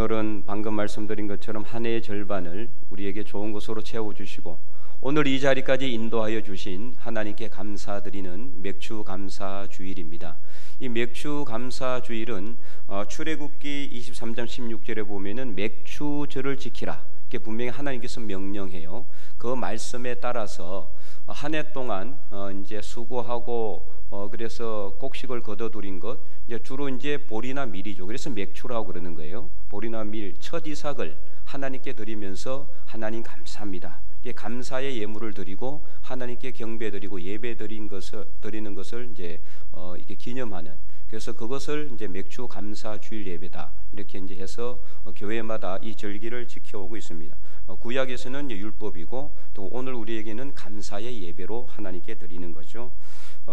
오늘은 방금 말씀드린 것처럼 한 해의 절반을 우리에게 좋은 것으로 채워주시고 오늘 이 자리까지 인도하여 주신 하나님께 감사드리는 맥주 감사 주일입니다. 이 맥주 감사 주일은 출애굽기 23장 16절에 보면은 맥주절을 지키라 이렇게 분명히 하나님께서 명령해요. 그 말씀에 따라서 한 해 동안 이제 수고하고 그래서 곡식을 거둬들인 것 이제 주로 이제 보리나 밀이죠. 그래서 맥주라고 그러는 거예요. 보리나 밀, 첫 이삭을 하나님께 드리면서 하나님 감사합니다. 감사의 예물을 드리고 하나님께 경배드리고 예배드리는 것을 이제 이렇게 기념하는, 그래서 그것을 이제 맥주 감사 주일 예배다 이렇게 이제 해서 교회마다 이 절기를 지켜오고 있습니다. 구약에서는 이제 율법이고 또 오늘 우리에게는 감사의 예배로 하나님께 드리는 거죠.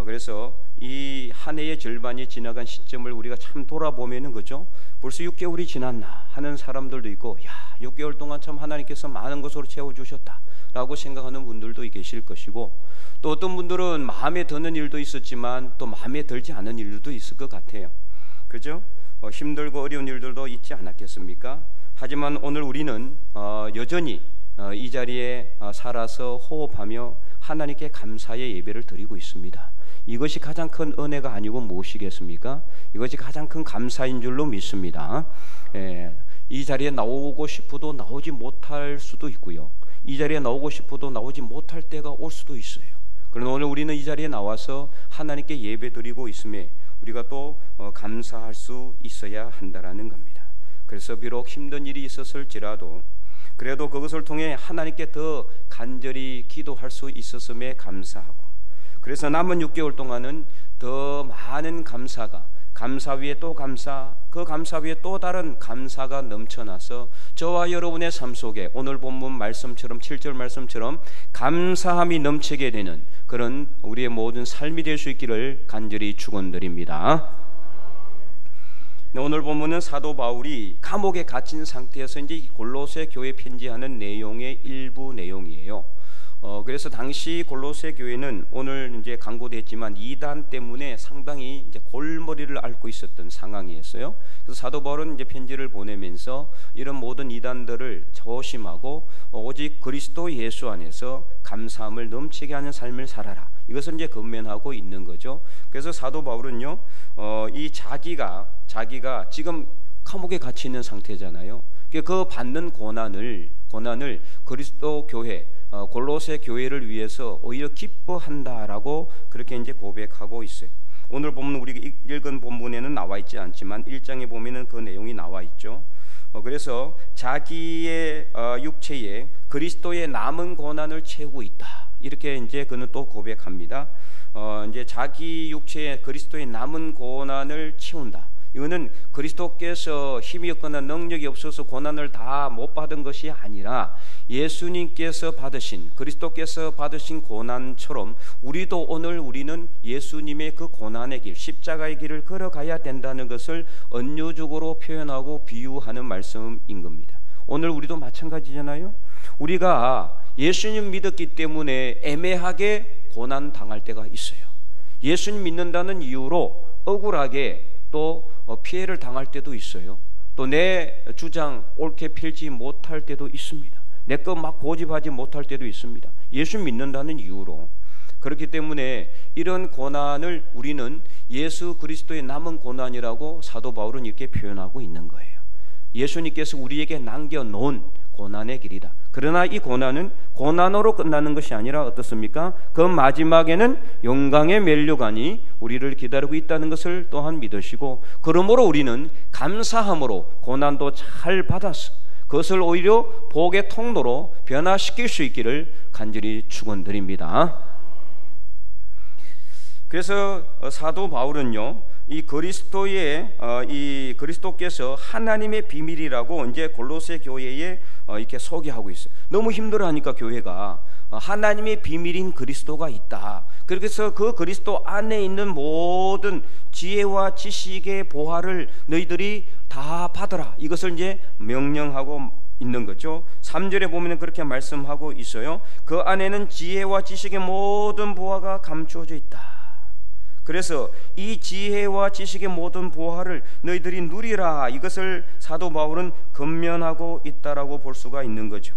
그래서 이 한 해의 절반이 지나간 시점을 우리가 참 돌아보면은 그죠? 벌써 6개월이 지났나 하는 사람들도 있고, 야 6개월 동안 참 하나님께서 많은 것으로 채워주셨다 라고 생각하는 분들도 계실 것이고, 또 어떤 분들은 마음에 드는 일도 있었지만 또 마음에 들지 않은 일도 있을 것 같아요. 그죠? 힘들고 어려운 일들도 있지 않았겠습니까? 하지만 오늘 우리는 여전히 이 자리에 살아서 호흡하며 하나님께 감사의 예배를 드리고 있습니다. 이것이 가장 큰 은혜가 아니고 무엇이겠습니까? 이것이 가장 큰 감사인 줄로 믿습니다. 이 자리에 나오고 싶어도 나오지 못할 수도 있고요, 이 자리에 나오고 싶어도 나오지 못할 때가 올 수도 있어요. 그러나 오늘 우리는 이 자리에 나와서 하나님께 예배드리고 있음에 우리가 또 감사할 수 있어야 한다라는 겁니다. 그래서 비록 힘든 일이 있었을지라도 그래도 그것을 통해 하나님께 더 간절히 기도할 수 있었음에 감사하고, 그래서 남은 6개월 동안은 더 많은 감사 위에 또 감사, 그 감사 위에 또 다른 감사가 넘쳐나서 저와 여러분의 삶 속에 오늘 본문 말씀처럼 7절 말씀처럼 감사함이 넘치게 되는 그런 우리의 모든 삶이 될 수 있기를 간절히 축원드립니다. 오늘 본문은 사도 바울이 감옥에 갇힌 상태에서 이제 골로새 교회 편지하는 내용의 일부 내용이에요. 그래서 당시 골로새 교회는 오늘 이제 강조됐지만 이단 때문에 상당히 이제 골머리를 앓고 있었던 상황이었어요. 그래서 사도 바울은 이제 편지를 보내면서 이런 모든 이단들을 조심하고 오직 그리스도 예수 안에서 감사함을 넘치게 하는 삶을 살아라, 이것을 이제 권면하고 있는 거죠. 그래서 사도 바울은요, 이 자기가 지금 감옥에 갇혀 있는 상태잖아요. 그 받는 고난을 그리스도 교회 골로새 교회를 위해서 오히려 기뻐한다라고 그렇게 이제 고백하고 있어요. 오늘 보면 우리가 읽은 본문에는 나와 있지 않지만 1장에 보면은 그 내용이 나와 있죠. 그래서 자기의 육체에 그리스도의 남은 고난을 채우고 있다, 이렇게 이제 그는 또 고백합니다. 이제 자기 육체에 그리스도의 남은 고난을 채운다. 이거는 그리스도께서 힘이 없거나 능력이 없어서 고난을 다 못 받은 것이 아니라 그리스도께서 받으신 고난처럼 우리도 오늘 우리는 예수님의 그 고난의 길, 십자가의 길을 걸어가야 된다는 것을 은유적으로 표현하고 비유하는 말씀인 겁니다. 오늘 우리도 마찬가지잖아요. 우리가 예수님 믿었기 때문에 애매하게 고난 당할 때가 있어요. 예수님 믿는다는 이유로 억울하게 또 피해를 당할 때도 있어요. 또 내 주장 옳게 펼지 못할 때도 있습니다. 내 것 막 고집하지 못할 때도 있습니다. 예수 믿는다는 이유로. 그렇기 때문에 이런 고난을 우리는 예수 그리스도의 남은 고난이라고 사도 바울은 이렇게 표현하고 있는 거예요. 예수님께서 우리에게 남겨놓은 고난의 길이다. 그러나 이 고난은 고난으로 끝나는 것이 아니라 어떻습니까? 그 마지막에는 영광의 면류관이 우리를 기다리고 있다는 것을 또한 믿으시고, 그러므로 우리는 감사함으로 고난도 잘 받아서 그것을 오히려 복의 통로로 변화시킬 수 있기를 간절히 축원드립니다. 그래서 사도 바울은요, 이 그리스도께서 하나님의 비밀이라고 이제 골로새 교회에 이렇게 소개하고 있어요. 너무 힘들어하니까 교회가 하나님의 비밀인 그리스도가 있다. 그래서 그 그리스도 안에 있는 모든 지혜와 지식의 보화를 너희들이 다 받아라. 이것을 이제 명령하고 있는 거죠. 3절에 보면 그렇게 말씀하고 있어요. 그 안에는 지혜와 지식의 모든 보화가 감추어져 있다. 그래서 이 지혜와 지식의 모든 보화를 너희들이 누리라, 이것을 사도 바울은 권면하고 있다라고 볼 수가 있는 거죠.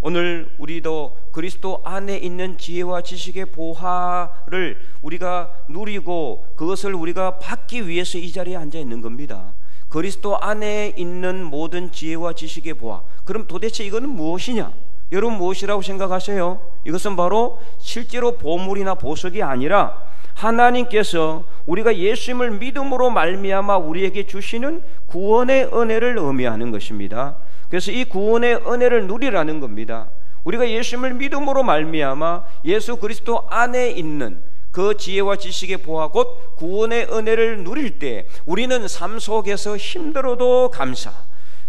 오늘 우리도 그리스도 안에 있는 지혜와 지식의 보화를 우리가 누리고 그것을 우리가 받기 위해서 이 자리에 앉아 있는 겁니다. 그리스도 안에 있는 모든 지혜와 지식의 보화, 그럼 도대체 이거는 무엇이냐? 여러분 무엇이라고 생각하세요? 이것은 바로 실제로 보물이나 보석이 아니라 하나님께서 우리가 예수님을 믿음으로 말미암아 우리에게 주시는 구원의 은혜를 의미하는 것입니다. 그래서 이 구원의 은혜를 누리라는 겁니다. 우리가 예수님을 믿음으로 말미암아 예수 그리스도 안에 있는 그 지혜와 지식의 보화 곧 구원의 은혜를 누릴 때 우리는 삶 속에서 힘들어도 감사,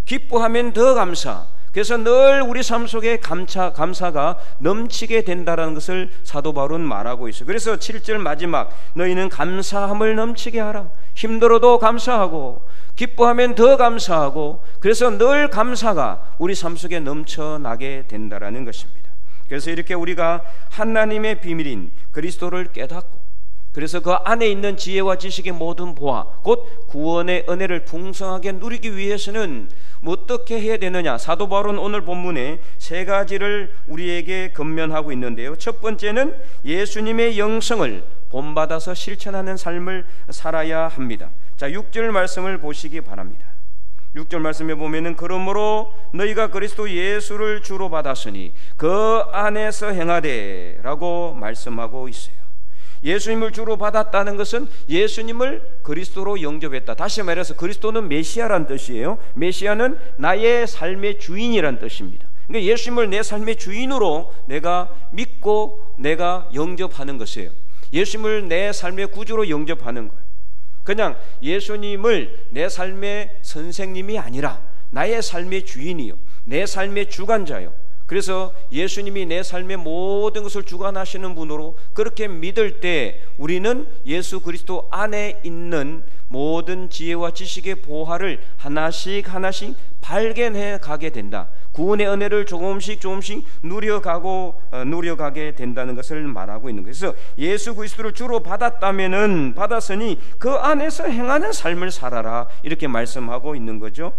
기뻐하면 더 감사, 그래서 늘 우리 삶 속에 감사가 넘치게 된다는 것을 사도 바울은 말하고 있어요. 그래서 7절 마지막, 너희는 감사함을 넘치게 하라. 힘들어도 감사하고 기뻐하면 더 감사하고, 그래서 늘 감사가 우리 삶 속에 넘쳐나게 된다는 것입니다. 그래서 이렇게 우리가 하나님의 비밀인 그리스도를 깨닫고, 그래서 그 안에 있는 지혜와 지식의 모든 보화 곧 구원의 은혜를 풍성하게 누리기 위해서는 어떻게 해야 되느냐? 사도 바울은 오늘 본문에 세 가지를 우리에게 권면하고 있는데요. 첫 번째는 예수님의 영성을 본받아서 실천하는 삶을 살아야 합니다. 자, 6절 말씀을 보시기 바랍니다. 6절 말씀에 보면은 그러므로 너희가 그리스도 예수를 주로 받았으니 그 안에서 행하되 라고 말씀하고 있어요. 예수님을 주로 받았다는 것은 예수님을 그리스도로 영접했다. 다시 말해서 그리스도는 메시아란 뜻이에요. 메시아는 나의 삶의 주인이란 뜻입니다. 그러니까 예수님을 내 삶의 주인으로 내가 믿고 내가 영접하는 것이에요. 예수님을 내 삶의 구주로 영접하는 거예요. 그냥 예수님을 내 삶의 선생님이 아니라 나의 삶의 주인이요, 내 삶의 주관자요. 그래서 예수님이 내 삶의 모든 것을 주관하시는 분으로 그렇게 믿을 때 우리는 예수 그리스도 안에 있는 모든 지혜와 지식의 보화를 하나씩 하나씩 발견해 가게 된다. 구원의 은혜를 조금씩 누려가게 된다는 것을 말하고 있는 거예요. 그래서 예수 그리스도를 주로 받았으니 그 안에서 행하는 삶을 살아라, 이렇게 말씀하고 있는 거죠.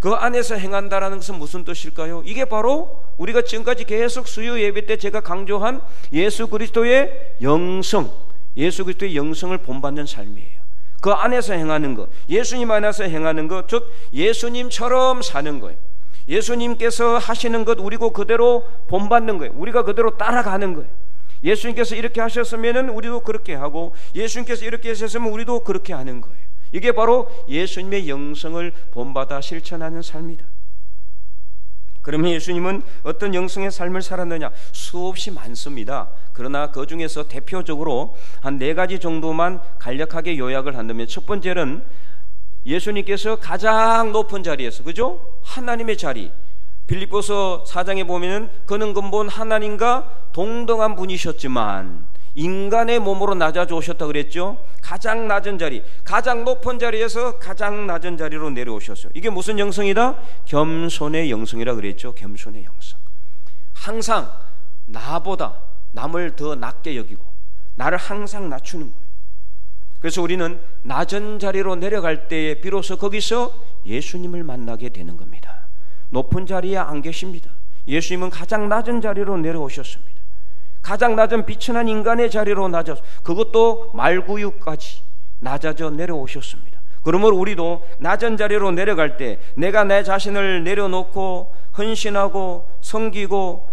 그 안에서 행한다라는 것은 무슨 뜻일까요? 이게 바로 우리가 지금까지 계속 수요 예배 때 제가 강조한 예수 그리스도의 영성, 예수 그리스도의 영성을 본받는 삶이에요. 그 안에서 행하는 것, 예수님 안에서 행하는 것, 즉 예수님처럼 사는 거예요. 예수님께서 하시는 것 우리가 그대로 본받는 거예요. 우리가 그대로 따라가는 거예요. 예수님께서 이렇게 하셨으면 우리도 그렇게 하고, 예수님께서 이렇게 하셨으면 우리도 그렇게 하는 거예요. 이게 바로 예수님의 영성을 본받아 실천하는 삶이다. 그러면 예수님은 어떤 영성의 삶을 살았느냐? 수없이 많습니다. 그러나 그 중에서 대표적으로 한 4가지 정도만 간략하게 요약을 한다면, 첫 번째는 예수님께서 가장 높은 자리에서, 그죠? 하나님의 자리, 빌립보서 4장에 보면은 그는 근본 하나님과 동등한 분이셨지만 인간의 몸으로 낮아져 오셨다 그랬죠. 가장 낮은 자리, 가장 높은 자리에서 가장 낮은 자리로 내려오셨어요. 이게 무슨 영성이다? 겸손의 영성이라 그랬죠. 겸손의 영성. 항상 나보다 남을 더 낮게 여기고 나를 항상 낮추는 거예요. 그래서 우리는 낮은 자리로 내려갈 때에 비로소 거기서 예수님을 만나게 되는 겁니다. 높은 자리에 안 계십니다. 예수님은 가장 낮은 자리로 내려오셨습니다. 가장 낮은 비천한 인간의 자리로 낮아서, 그것도 말구유까지 낮아져 내려오셨습니다. 그러므로 우리도 낮은 자리로 내려갈 때 내가 내 자신을 내려놓고 헌신하고 섬기고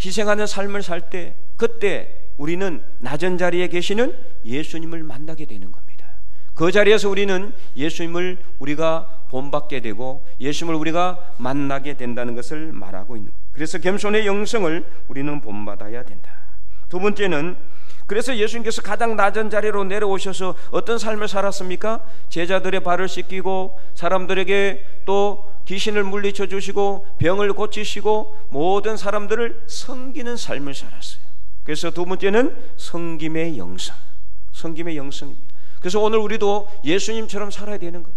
희생하는 삶을 살 때, 그때 우리는 낮은 자리에 계시는 예수님을 만나게 되는 겁니다. 그 자리에서 우리는 예수님을 우리가 본받게 되고 예수님을 우리가 만나게 된다는 것을 말하고 있는 거예요. 그래서 겸손의 영성을 우리는 본받아야 된다. 두 번째는, 그래서 예수님께서 가장 낮은 자리로 내려오셔서 어떤 삶을 살았습니까? 제자들의 발을 씻기고 사람들에게 또 귀신을 물리쳐 주시고 병을 고치시고 모든 사람들을 섬기는 삶을 살았어요. 그래서 두 번째는 섬김의 영성, 섬김의 영성입니다. 그래서 오늘 우리도 예수님처럼 살아야 되는 거예요.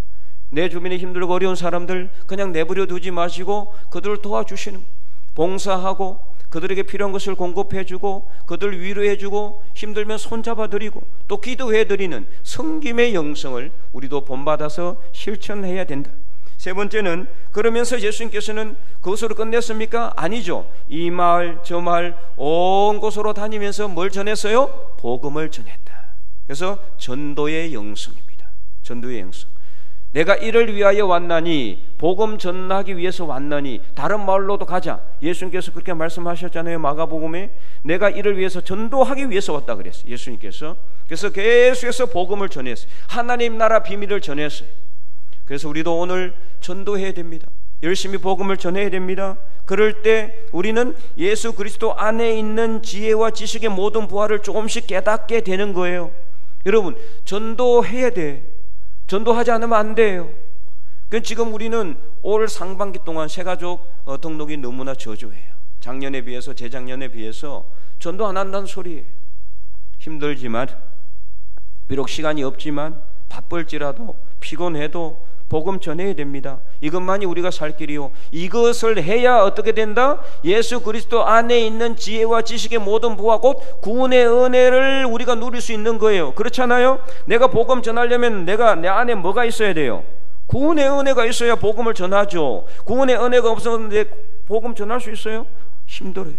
내 주변에 힘들고 어려운 사람들 그냥 내버려 두지 마시고 그들을 도와주시는 거예요. 봉사하고 그들에게 필요한 것을 공급해주고 그들 위로해주고 힘들면 손잡아드리고 또 기도해드리는 섬김의 영성을 우리도 본받아서 실천해야 된다. 세 번째는, 그러면서 예수님께서는 그것으로 끝냈습니까? 아니죠. 이 마을 저 마을 온 곳으로 다니면서 뭘 전했어요? 복음을 전했다. 그래서 전도의 영성입니다. 전도의 영성. 내가 이를 위하여 왔나니, 복음 전하기 위해서 왔나니 다른 마을로도 가자. 예수님께서 그렇게 말씀하셨잖아요. 마가복음에 내가 이를 위해서 전도하기 위해서 왔다 그랬어요, 예수님께서. 그래서 계속해서 복음을 전했어요. 하나님 나라 비밀을 전했어요. 그래서 우리도 오늘 전도해야 됩니다. 열심히 복음을 전해야 됩니다. 그럴 때 우리는 예수 그리스도 안에 있는 지혜와 지식의 모든 부활을 조금씩 깨닫게 되는 거예요. 여러분, 전도해야 돼. 전도하지 않으면 안 돼요. 지금 우리는 올 상반기 동안 새가족 등록이 너무나 저조해요. 작년에 비해서, 재작년에 비해서 전도 안 한다는 소리예요. 힘들지만, 비록 시간이 없지만, 바쁠지라도, 피곤해도 복음 전해야 됩니다. 이것만이 우리가 살 길이요. 이것을 해야 어떻게 된다? 예수 그리스도 안에 있는 지혜와 지식의 모든 부와 곧 구원의 은혜를 우리가 누릴 수 있는 거예요. 그렇잖아요? 내가 복음 전하려면 내가 내 안에 뭐가 있어야 돼요? 구원의 은혜가 있어야 복음을 전하죠. 구원의 은혜가 없으면 내 복음 전할 수 있어요? 힘들어요.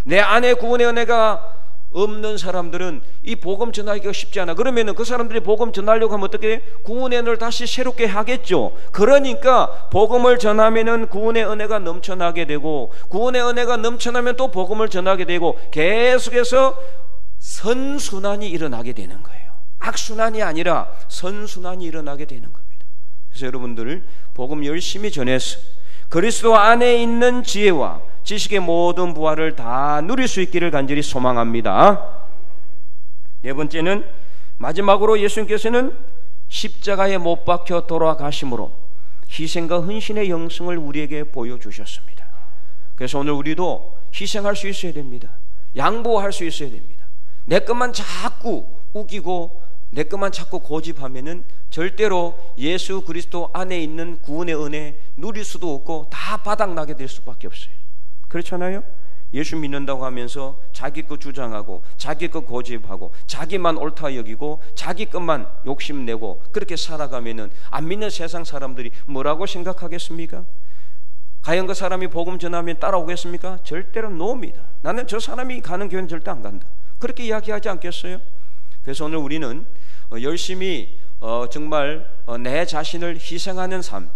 내 안에 구원의 은혜가 없는 사람들은 이 복음 전하기가 쉽지 않아. 그러면은 그 사람들이 복음 전하려고 하면 어떻게 해? 구원의 은혜를 다시 새롭게 하겠죠. 그러니까 복음을 전하면은 구원의 은혜가 넘쳐나게 되고, 구원의 은혜가 넘쳐나면 또 복음을 전하게 되고, 계속해서 선순환이 일어나게 되는 거예요. 악순환이 아니라 선순환이 일어나게 되는 겁니다. 그래서 여러분들 복음 열심히 전해서 그리스도 안에 있는 지혜와 지식의 모든 부활을 다 누릴 수 있기를 간절히 소망합니다. 네 번째는, 마지막으로 예수님께서는 십자가에 못 박혀 돌아가심으로 희생과 헌신의 영성을 우리에게 보여주셨습니다. 그래서 오늘 우리도 희생할 수 있어야 됩니다. 양보할 수 있어야 됩니다. 내 것만 자꾸 우기고 내 것만 자꾸 고집하면은 절대로 예수 그리스도 안에 있는 구원의 은혜 누릴 수도 없고 다 바닥나게 될 수밖에 없어요. 그렇잖아요? 예수 믿는다고 하면서 자기 것 주장하고 자기 것 고집하고 자기만 옳다 여기고 자기 것만 욕심내고 그렇게 살아가면은 안 믿는 세상 사람들이 뭐라고 생각하겠습니까? 과연 그 사람이 복음 전하면 따라오겠습니까? 절대로 노입니다. 나는 저 사람이 가는 교회는 절대 안 간다. 그렇게 이야기하지 않겠어요? 그래서 오늘 우리는 열심히 정말 내 자신을 희생하는 삶,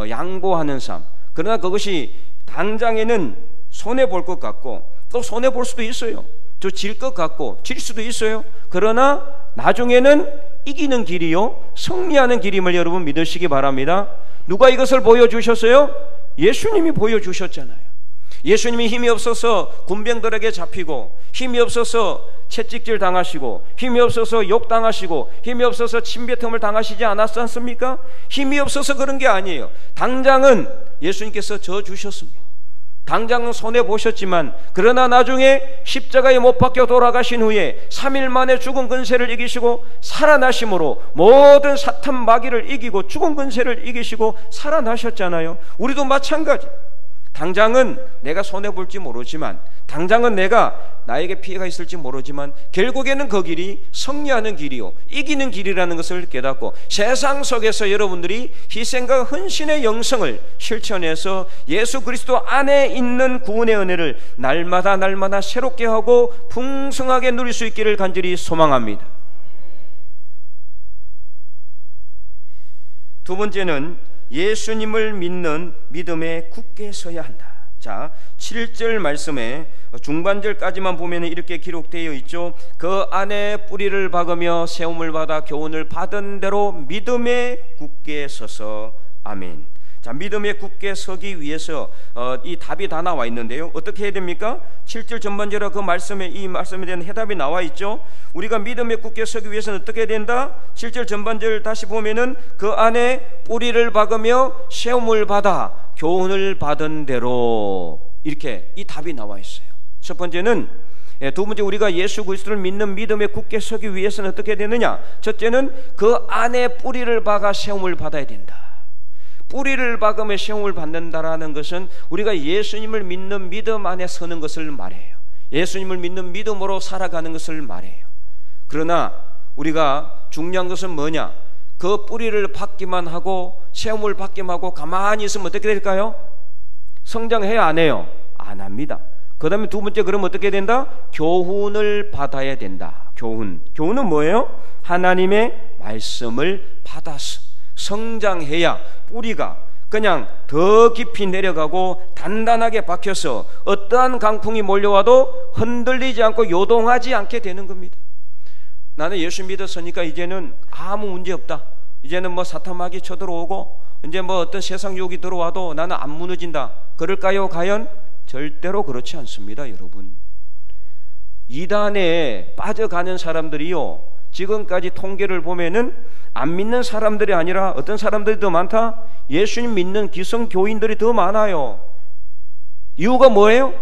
양보하는 삶. 그러나 그것이 당장에는 손해볼 것 같고 또 손해볼 수도 있어요. 저 질 것 같고 질 수도 있어요. 그러나 나중에는 이기는 길이요 승리하는 길임을 여러분 믿으시기 바랍니다. 누가 이것을 보여주셨어요? 예수님이 보여주셨잖아요. 예수님이 힘이 없어서 군병들에게 잡히고, 힘이 없어서 채찍질 당하시고, 힘이 없어서 욕 당하시고, 힘이 없어서 침뱉음을 당하시지 않았지 않습니까? 힘이 없어서 그런 게 아니에요. 당장은 예수님께서 져 주셨습니다. 당장은 손해보셨지만, 그러나 나중에 십자가에 못 박혀 돌아가신 후에 3일 만에 죽은 근세를 이기시고 살아나심으로 모든 사탄 마귀를 이기고 죽은 근세를 이기시고 살아나셨잖아요. 우리도 마찬가지. 당장은 내가 손해볼지 모르지만, 당장은 내가 나에게 피해가 있을지 모르지만 결국에는 그 길이 승리하는 길이요 이기는 길이라는 것을 깨닫고 세상 속에서 여러분들이 희생과 헌신의 영성을 실천해서 예수 그리스도 안에 있는 구원의 은혜를 날마다 날마다 새롭게 하고 풍성하게 누릴 수 있기를 간절히 소망합니다. 두 번째는 예수님을 믿는 믿음에 굳게 서야 한다. 자, 7절 말씀에 중반절까지만 보면 이렇게 기록되어 있죠. 그 안에 뿌리를 박으며 세움을 받아 교훈을 받은 대로 믿음에 굳게 서서. 아멘. 자, 믿음에 굳게 서기 위해서 이 답이 다 나와 있는데요. 어떻게 해야 됩니까? 7절 전반절에 그 말씀에, 이 말씀에 대한 해답이 나와 있죠. 우리가 믿음에 굳게 서기 위해서는 어떻게 해야 된다? 7절 전반절 다시 보면은 그 안에 뿌리를 박으며 세움을 받아 교훈을 받은 대로, 이렇게 이 답이 나와 있어요. 첫 번째는, 두 번째, 우리가 예수 그리스도를 믿는 믿음에 굳게 서기 위해서는 어떻게 되느냐? 첫째는 그 안에 뿌리를 박아 세움을 받아야 된다. 뿌리를 박으며 시험을 받는다라는 것은 우리가 예수님을 믿는 믿음 안에 서는 것을 말해요. 예수님을 믿는 믿음으로 살아가는 것을 말해요. 그러나 우리가 중요한 것은 뭐냐? 그 뿌리를 받기만 하고 시험을 받기만 하고 가만히 있으면 어떻게 될까요? 성장해야 안 해요? 안 합니다. 그 다음에 두 번째, 그러면 어떻게 된다? 교훈을 받아야 된다. 교훈은 뭐예요? 하나님의 말씀을 받아서 성장해야 뿌리가 그냥 더 깊이 내려가고 단단하게 박혀서 어떠한 강풍이 몰려와도 흔들리지 않고 요동하지 않게 되는 겁니다. 나는 예수 믿었으니까 이제는 아무 문제 없다. 이제는 뭐 사탄마귀 쳐들어오고 이제 뭐 어떤 세상 유혹이 들어와도 나는 안 무너진다. 그럴까요? 과연? 절대로 그렇지 않습니다, 여러분. 이단에 빠져가는 사람들이요, 지금까지 통계를 보면은 안 믿는 사람들이 아니라 어떤 사람들이 더 많다? 예수님 믿는 기성교인들이 더 많아요. 이유가 뭐예요?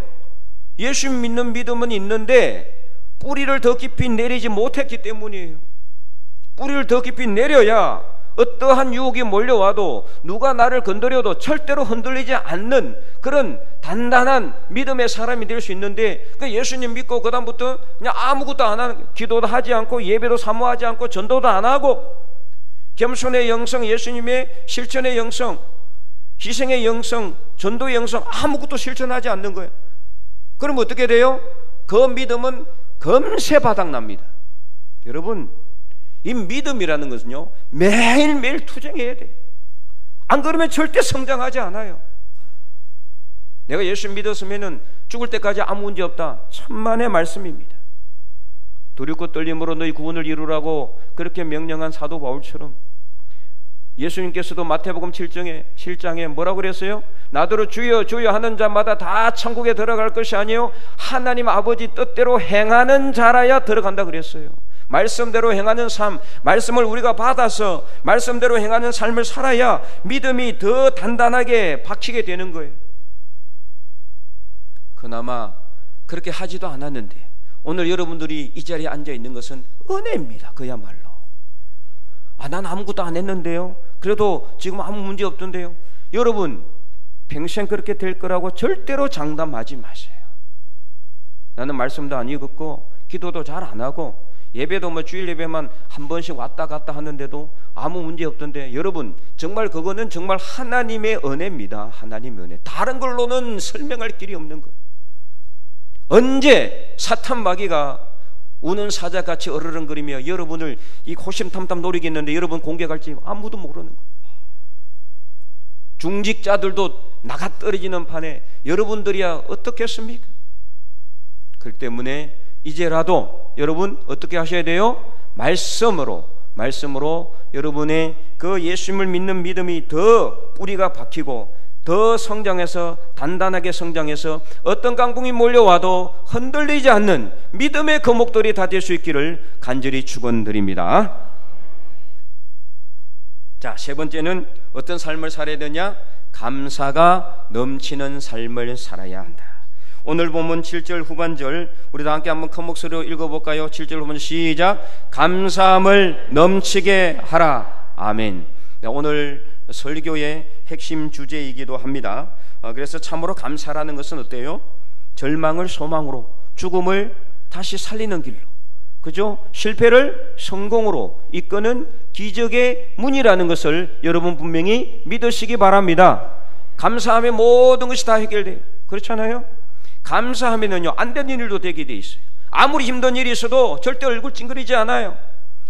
예수님 믿는 믿음은 있는데 뿌리를 더 깊이 내리지 못했기 때문이에요. 뿌리를 더 깊이 내려야 어떠한 유혹이 몰려와도 누가 나를 건드려도 절대로 흔들리지 않는 그런 단단한 믿음의 사람이 될 수 있는데, 예수님 믿고 그 다음부터 그냥 아무것도 안 하는, 기도도 하지 않고 예배도 사모하지 않고 전도도 안 하고 겸손의 영성, 예수님의 실천의 영성, 희생의 영성, 전도의 영성 아무것도 실천하지 않는 거예요. 그럼 어떻게 돼요? 그 믿음은 금세 바닥납니다. 여러분, 이 믿음이라는 것은요, 매일매일 투쟁해야 돼요. 안 그러면 절대 성장하지 않아요. 내가 예수 믿었으면 죽을 때까지 아무 문제 없다. 천만의 말씀입니다. 두렵고 떨림으로 너희 구원을 이루라고 그렇게 명령한 사도 바울처럼 예수님께서도 마태복음 7장에 뭐라고 그랬어요? 나더러 주여 주여 하는 자마다 다 천국에 들어갈 것이 아니요 하나님 아버지 뜻대로 행하는 자라야 들어간다 그랬어요. 말씀대로 행하는 삶, 말씀을 우리가 받아서 말씀대로 행하는 삶을 살아야 믿음이 더 단단하게 박히게 되는 거예요. 그나마 그렇게 하지도 않았는데 오늘 여러분들이 이 자리에 앉아 있는 것은 은혜입니다. 그야말로. 난 아무것도 안 했는데요, 그래도 지금 아무 문제 없던데요. 여러분, 평생 그렇게 될 거라고 절대로 장담하지 마세요. 나는 말씀도 안 읽었고 기도도 잘 안 하고 예배도 뭐 주일 예배만 한 번씩 왔다 갔다 하는데도 아무 문제 없던데, 여러분 정말 그거는 정말 하나님의 은혜입니다. 하나님의 은혜. 다른 걸로는 설명할 길이 없는 거예요. 언제 사탄 마귀가 우는 사자같이 어르렁거리며 여러분을 이 호심탐탐 노리겠는데 여러분 공격할지 아무도 모르는 거예요. 중직자들도 나가 떨어지는 판에 여러분들이야 어떻겠습니까? 그렇기 때문에 이제라도 여러분 어떻게 하셔야 돼요? 말씀으로 여러분의 그 예수님을 믿는 믿음이 더 뿌리가 박히고 더 성장해서 단단하게 성장해서 어떤 강풍이 몰려와도 흔들리지 않는 믿음의 거목들이 다 될 수 있기를 간절히 축원드립니다. 자, 세 번째는 어떤 삶을 살아야 되냐? 감사가 넘치는 삶을 살아야 한다. 오늘 본문 7절 후반절 우리 다 함께 한번 큰 목소리로 읽어볼까요? 7절 후반절 시작. 감사함을 넘치게 하라. 아멘. 오늘 설교의 핵심 주제이기도 합니다. 그래서 참으로 감사라는 것은 어때요? 절망을 소망으로, 죽음을 다시 살리는 길로, 그죠? 실패를 성공으로 이끄는 기적의 문이라는 것을 여러분 분명히 믿으시기 바랍니다. 감사하면 모든 것이 다 해결돼요. 그렇잖아요? 감사하면은요, 안 되는 일도 되게 돼 있어요. 아무리 힘든 일이 있어도 절대 얼굴 찡그리지 않아요.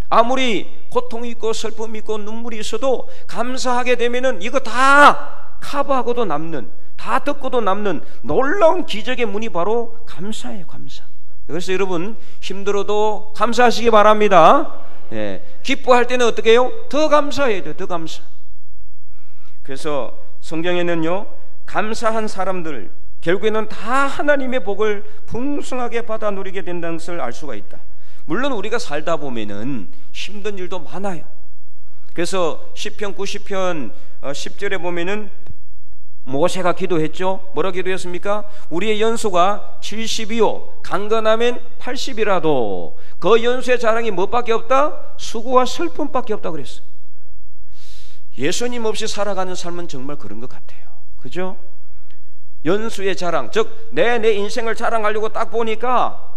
아무리 고통이 있고 슬픔이 있고 눈물이 있어도 감사하게 되면은 이거 다 커버하고도 남는, 다 듣고도 남는 놀라운 기적의 문이 바로 감사예요. 감사. 그래서 여러분 힘들어도 감사하시기 바랍니다. 기뻐할 때는 어떻게 해요? 더 감사해야 돼요. 더 감사. 그래서 성경에는요, 감사한 사람들 결국에는 다 하나님의 복을 풍성하게 받아 누리게 된다는 것을 알 수가 있다. 물론 우리가 살다 보면은 힘든 일도 많아요. 그래서 시편 90편 10절에 보면은 모세가 기도했죠. 뭐라 기도했습니까? 우리의 연소가 70이요 강건하면 80이라도 그 연소의 자랑이 뭐밖에 없다? 수고와 슬픔밖에 없다 그랬어요. 예수님 없이 살아가는 삶은 정말 그런 것 같아요. 그죠? 연수의 자랑, 즉 내 인생을 자랑하려고 딱 보니까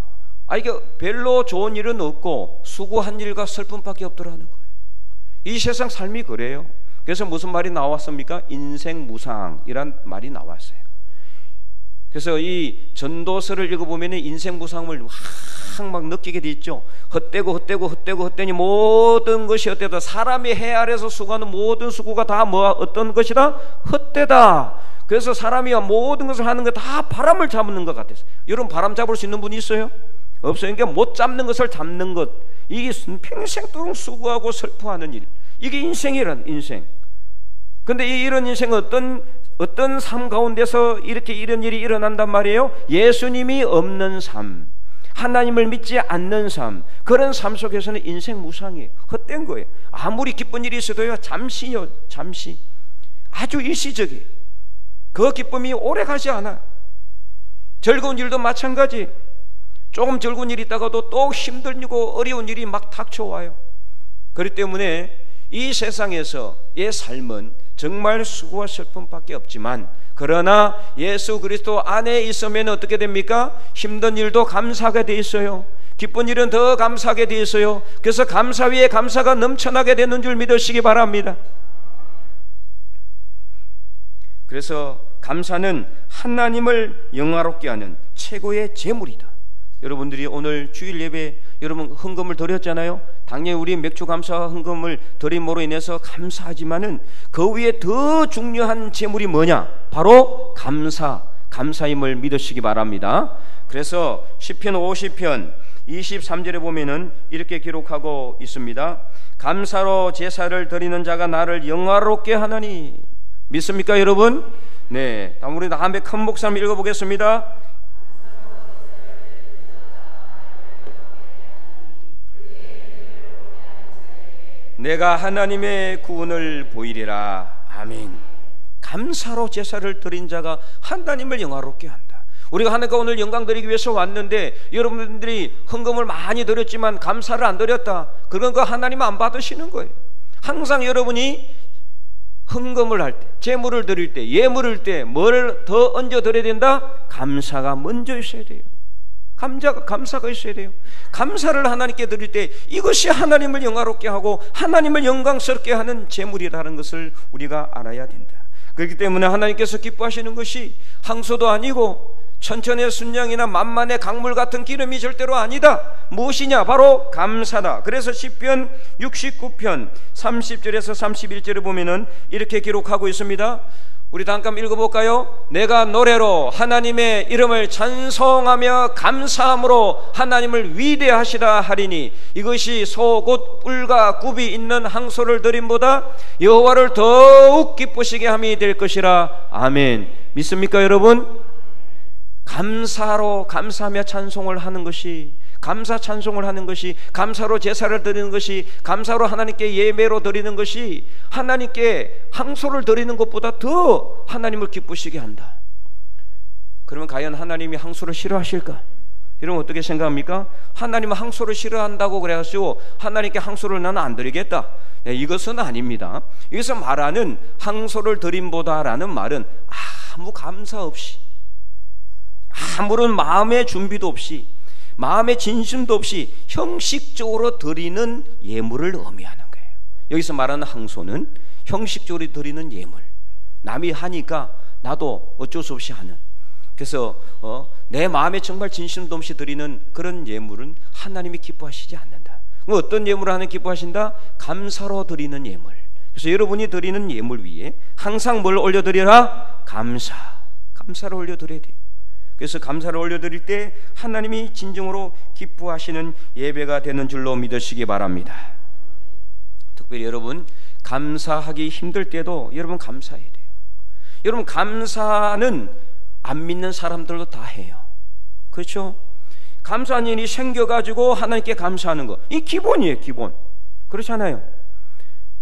이게 별로 좋은 일은 없고 수고한 일과 슬픔밖에 없더라는 거예요. 이 세상 삶이 그래요. 그래서 무슨 말이 나왔습니까? 인생 무상이란 말이 나왔어요. 그래서 이 전도서를 읽어보면 인생 무상을 막 느끼게 돼 있죠. 헛되니 모든 것이 헛되다. 사람이 해 아래서 수고하는 모든 수고가 다 어떤 것이다? 헛되다. 그래서 사람이 모든 것을 하는 거 다 바람을 잡는 것 같아서. 여러분 바람 잡을 수 있는 분이 있어요? 없어요. 그러니까 못 잡는 것을 잡는 것, 이게 평생도록 수고하고 슬퍼하는 일, 이게 인생이란 인생. 근데 이런 인생은 어떤 삶 가운데서 이렇게 이런 일이 일어난단 말이에요? 예수님이 없는 삶, 하나님을 믿지 않는 삶, 그런 삶 속에서는 인생 무상이에요. 헛된 거예요. 아무리 기쁜 일이 있어도요, 잠시요, 잠시. 아주 일시적이에요. 그 기쁨이 오래 가지 않아요. 즐거운 일도 마찬가지. 조금 즐거운 일이 있다가도 또 힘들고 어려운 일이 막 닥쳐와요. 그렇기 때문에 이 세상에서의 삶은 정말 수고와 슬픔밖에 없지만, 그러나 예수 그리스도 안에 있으면 어떻게 됩니까? 힘든 일도 감사하게 돼 있어요. 기쁜 일은 더 감사하게 돼 있어요. 그래서 감사 위에 감사가 넘쳐나게 되는 줄 믿으시기 바랍니다. 그래서 감사는 하나님을 영화롭게 하는 최고의 재물이다. 여러분들이 오늘 주일 예배 여러분 헌금을 드렸잖아요. 당연히 우리 맥주 감사 헌금을 드림으로 인해서 감사하지만은 그 위에 더 중요한 재물이 뭐냐? 바로 감사임을 믿으시기 바랍니다. 그래서 시편 50편 23절에 보면은 이렇게 기록하고 있습니다. 감사로 제사를 드리는 자가 나를 영화롭게 하나니. 믿습니까 여러분? 네, 우리 다음에 큰 목사님 읽어보겠습니다. 내가 하나님의 구원을 보이리라. 아멘. 감사로 제사를 드린 자가 하나님을 영화롭게 한다. 우리가 하나님께 오늘 영광 드리기 위해서 왔는데 여러분들이 헌금을 많이 드렸지만 감사를 안 드렸다. 그런 거 하나님은 안 받으시는 거예요. 항상 여러분이 헌금을 할 때, 제물을 드릴 때, 예물을 때 뭘 더 얹어 드려야 된다? 감사가 먼저 있어야 돼요. 감사가 있어야 돼요. 감사를 하나님께 드릴 때 이것이 하나님을 영화롭게 하고 하나님을 영광스럽게 하는 제물이라는 것을 우리가 알아야 된다. 그렇기 때문에 하나님께서 기뻐하시는 것이 항소도 아니고 천천의 순양이나 만만의 강물 같은 기름이 절대로 아니다. 무엇이냐? 바로 감사다. 그래서 시편 69편 30절에서 31절에 보면은 이렇게 기록하고 있습니다. 우리 잠깐 읽어볼까요? 내가 노래로 하나님의 이름을 찬송하며 감사함으로 하나님을 위대하시다 하리니 이것이 소 곧 뿔과 굽이 있는 항소를 드림보다 여호와를 더욱 기쁘시게 함이 될 것이라. 아멘. 믿습니까 여러분? 감사로 감사하며 찬송을 하는 것이, 감사 찬송을 하는 것이, 감사로 제사를 드리는 것이, 감사로 하나님께 예배로 드리는 것이 하나님께 항소를 드리는 것보다 더 하나님을 기쁘시게 한다. 그러면 과연 하나님이 항소를 싫어하실까? 여러분 어떻게 생각합니까? 하나님은 항소를 싫어한다고 그래가지고 하나님께 항소를 나는 안 드리겠다, 이것은 아닙니다. 여기서 말하는 항소를 드림보다라는 말은 아무 감사 없이, 아무런 마음의 준비도 없이, 마음의 진심도 없이 형식적으로 드리는 예물을 의미하는 거예요. 여기서 말하는 항소는 형식적으로 드리는 예물, 남이 하니까 나도 어쩔 수 없이 하는, 그래서 내 마음에 정말 진심도 없이 드리는 그런 예물은 하나님이 기뻐하시지 않는다. 어떤 예물을 하나님 기뻐하신다? 감사로 드리는 예물. 그래서 여러분이 드리는 예물 위에 항상 뭘 올려드리라? 감사를 올려드려야 돼요. 그래서 감사를 올려드릴 때 하나님이 진정으로 기뻐하시는 예배가 되는 줄로 믿으시기 바랍니다. 특별히 여러분 감사하기 힘들 때도 여러분 감사해야 돼요. 여러분 감사는 안 믿는 사람들도 다 해요. 그렇죠? 감사한 일이 생겨가지고 하나님께 감사하는 거, 이 기본이에요. 기본. 그렇잖아요.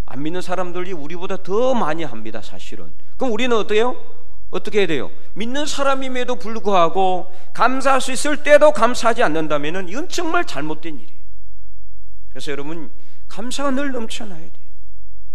안 믿는 사람들이 우리보다 더 많이 합니다 사실은. 그럼 우리는 어떻게 해야 돼요? 믿는 사람임에도 불구하고 감사할 수 있을 때도 감사하지 않는다면 이건 정말 잘못된 일이에요. 그래서 여러분 감사가 늘 넘쳐나야 돼요.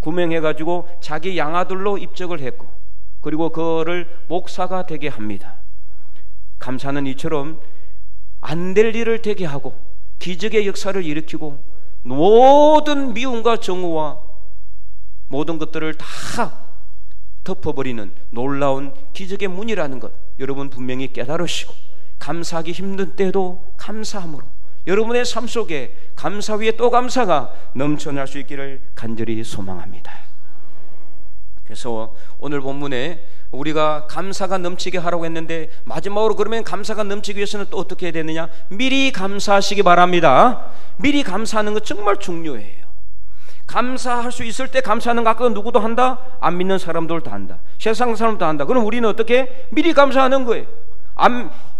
구명해가지고 자기 양아들로 입적을 했고, 그리고 그를 목사가 되게 합니다. 감사는 이처럼 안 될 일을 되게 하고 기적의 역사를 일으키고 모든 미움과 정오와 모든 것들을 다 덮어버리는 놀라운 기적의 문이라는 것 여러분 분명히 깨달으시고, 감사하기 힘든 때도 감사함으로 여러분의 삶 속에 감사 위에 또 감사가 넘쳐날 수 있기를 간절히 소망합니다. 그래서 오늘 본문에 우리가 감사가 넘치게 하라고 했는데, 마지막으로 그러면 감사가 넘치기 위해서는 또 어떻게 해야 되느냐? 미리 감사하시기 바랍니다. 미리 감사하는 것 정말 중요해요. 감사할 수 있을 때 감사하는 거 아까 누구도 한다? 안 믿는 사람들도 한다. 세상 사람도 한다. 그럼 우리는 어떻게? 미리 감사하는 거예요.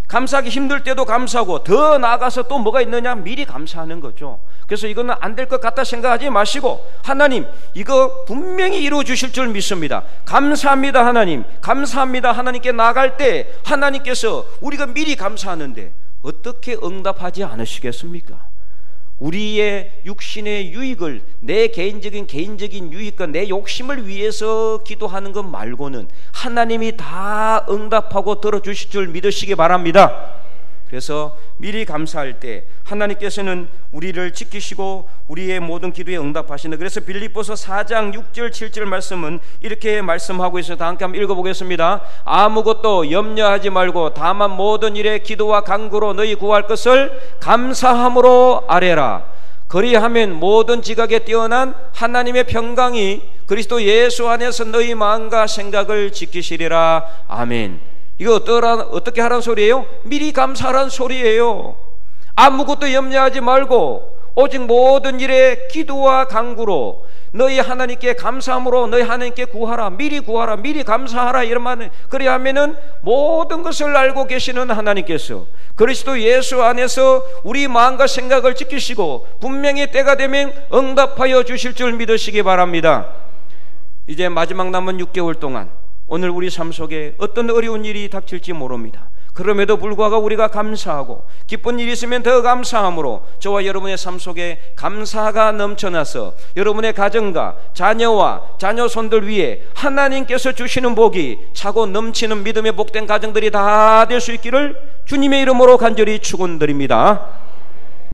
감사하기 힘들 때도 감사하고, 더 나아가서 또 뭐가 있느냐? 미리 감사하는 거죠. 그래서 이거는 안 될 것 같다 생각하지 마시고, 하나님 이거 분명히 이루어 주실 줄 믿습니다. 감사합니다 하나님, 감사합니다 하나님께 나갈 때 하나님께서 우리가 미리 감사하는데 어떻게 응답하지 않으시겠습니까? 우리의 육신의 유익을, 내 개인적인 유익과 내 욕심을 위해서 기도하는 것 말고는 하나님이 다 응답하고 들어주실 줄 믿으시기 바랍니다. 그래서 미리 감사할 때 하나님께서는 우리를 지키시고 우리의 모든 기도에 응답하신다. 그래서 빌립보서 4장 6절 7절 말씀은 이렇게 말씀하고 있어요. 다 함께 한번 읽어보겠습니다. 아무것도 염려하지 말고 다만 모든 일에 기도와 간구로 너희 구할 것을 감사함으로 아뢰라. 그리하면 모든 지각에 뛰어난 하나님의 평강이 그리스도 예수 안에서 너희 마음과 생각을 지키시리라. 아멘. 이거 어떻게 하라는 소리예요? 미리 감사하라는 소리예요. 아무것도 염려하지 말고 오직 모든 일에 기도와 간구로 너희 하나님께 감사함으로 너희 하나님께 구하라. 미리 구하라. 미리 감사하라. 이런 말은, 그리하면은 모든 것을 알고 계시는 하나님께서 그리스도 예수 안에서 우리 마음과 생각을 지키시고 분명히 때가 되면 응답하여 주실 줄 믿으시기 바랍니다. 이제 마지막 남은 6개월 동안 오늘 우리 삶 속에 어떤 어려운 일이 닥칠지 모릅니다. 그럼에도 불구하고 우리가 감사하고 기쁜 일이 있으면 더 감사함으로 저와 여러분의 삶 속에 감사가 넘쳐나서 여러분의 가정과 자녀와 자녀손들 위에 하나님께서 주시는 복이 차고 넘치는 믿음의 복된 가정들이 다 될 수 있기를 주님의 이름으로 간절히 축원드립니다.